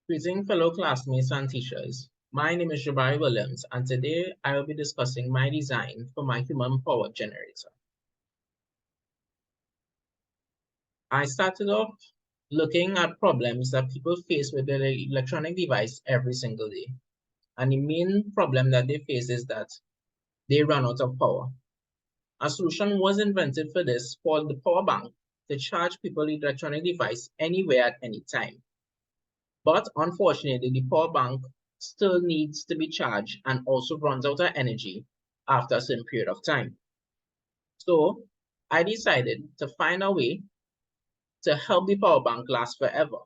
Greeting fellow classmates and teachers. My name is Jabari Williams, and today I will be discussing my design for my human power generator. I started off looking at problems that people face with their electronic device every single day. And the main problem that they face is that they run out of power. A solution was invented for this called the power bank to charge people's electronic device anywhere at any time. But unfortunately, the power bank still needs to be charged and also runs out of energy after a certain period of time. So I decided to find a way to help the power bank last forever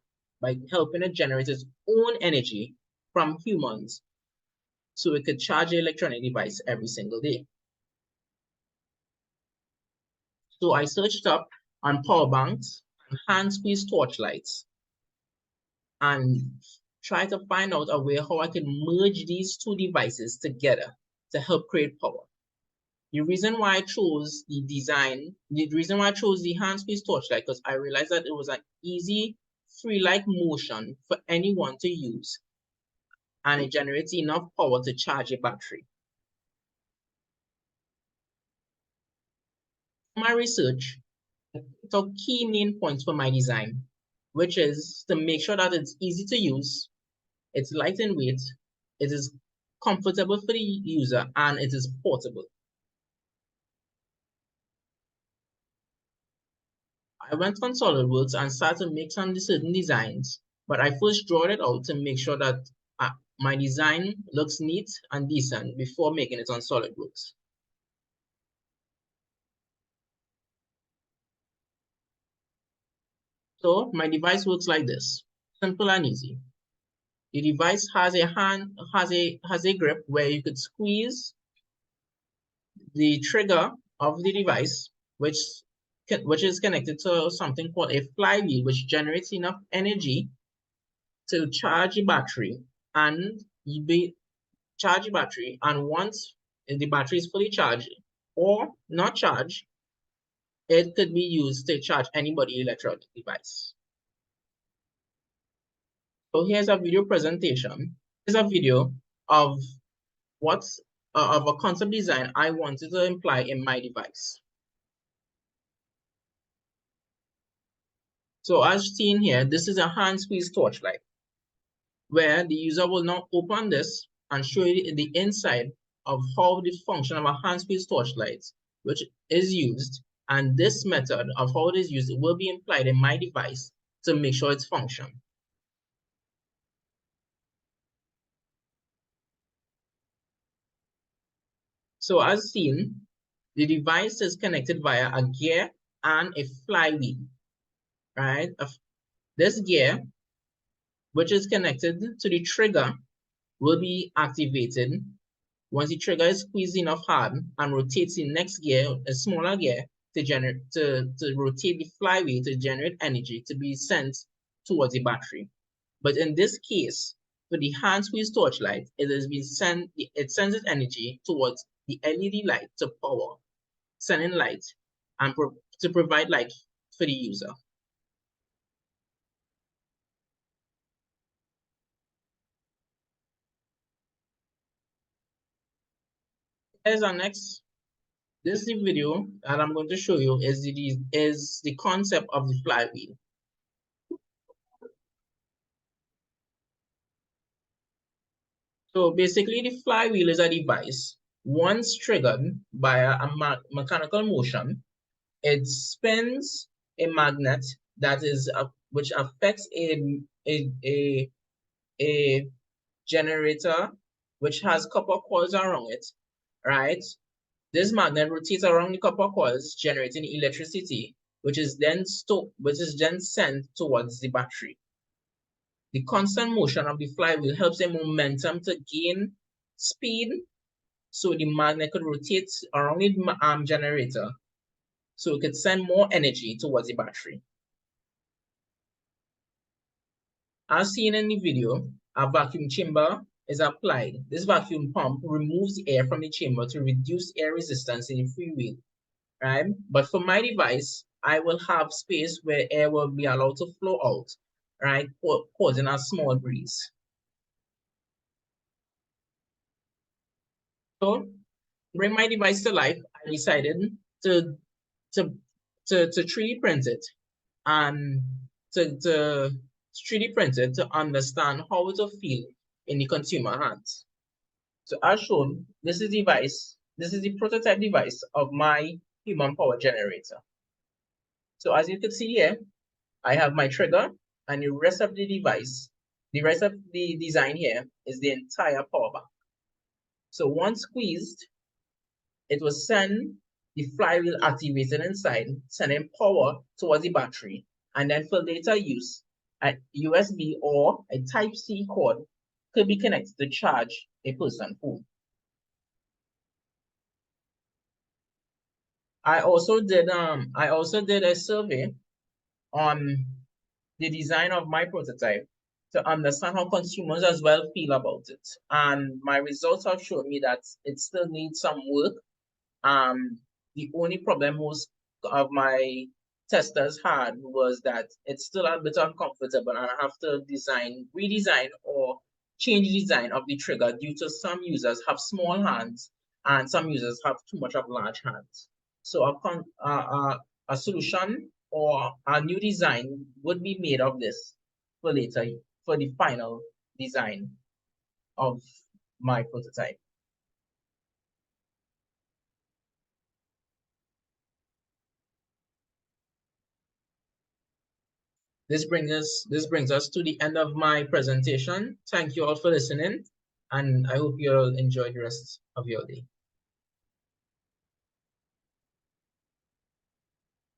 by helping it generate its own energy from humans so it could charge the electronic device every single day. So I searched up on power banks and hand squeeze torchlights and try to find out a way how I can merge these two devices together to help create power. The reason why I chose the hand squeeze torchlight, because I realized that it was an easy, free-like motion for anyone to use, and it generates enough power to charge a battery. For my research, I took key main points for my design, which is to make sure that it's easy to use, it's light in weight, it is comfortable for the user, and it is portable. I went on SolidWorks and started to make some certain designs, but I first drawed it out to make sure that my design looks neat and decent before making it on SolidWorks. So my device works like this, simple and easy. The device has a grip where you could squeeze the trigger of the device, which is connected to something called a flywheel, which generates enough energy to charge the battery and charge the battery. And once the battery is fully charged or not charged, it could be used to charge anybody's electronic device. So here's a video presentation. Here's a video of of a concept design I wanted to imply in my device. So as seen here, this is a hand squeeze torchlight, where the user will now open this and show you the inside of how the function of a hand squeeze torchlight, which is used, and this method of how it is used will be implied in my device to make sure it's function. So as seen, the device is connected via a gear and a flywheel, right? This gear, which is connected to the trigger, will be activated once the trigger is squeezed enough hard and rotates the next gear, a smaller gear, to rotate the flywheel to generate energy to be sent towards the battery. But in this case, for the hand squeeze torchlight, it sends its energy towards the LED light to power, sending light and to provide light for the user. Here's our next. This video that I'm going to show you is the concept of the flywheel. So basically, the flywheel is a device. Once triggered by a mechanical motion, it spins a magnet that is which affects a generator which has copper coils around it, right? This magnet rotates around the copper coils, generating electricity, which is then sent towards the battery. The constant motion of the flywheel helps the momentum to gain speed, so the magnet could rotate around the generator, so it could send more energy towards the battery. As seen in the video, a vacuum chamber is applied. This vacuum pump removes the air from the chamber to reduce air resistance in the freewheel, right? But for my device, I will have space where air will be allowed to flow out. right, causing a small breeze. So, to bring my device to life, I decided to to to 3D print it and to 3D print it to understand how it will feel in the consumer hands. So as shown, this is the prototype device of my human power generator. So as you can see here, I have my trigger and the rest of the device, the rest of the design here is the entire power bank. So once squeezed, it will send the flywheel activated inside, sending power towards the battery. And then for later use, a USB or a Type-C cord could be connected to charge a person's phone. I also did a survey on the design of my prototype to understand how consumers as well feel about it. And my results have shown me that it still needs some work. The only problem most of my testers had was that it's still a bit uncomfortable and I have to redesign or change the design of the trigger due to some users have small hands and some users have too much of large hands. So a solution or a new design would be made of this for later, for the final design of my prototype. This brings us to the end of my presentation. Thank you all for listening, and I hope you all enjoy the rest of your day.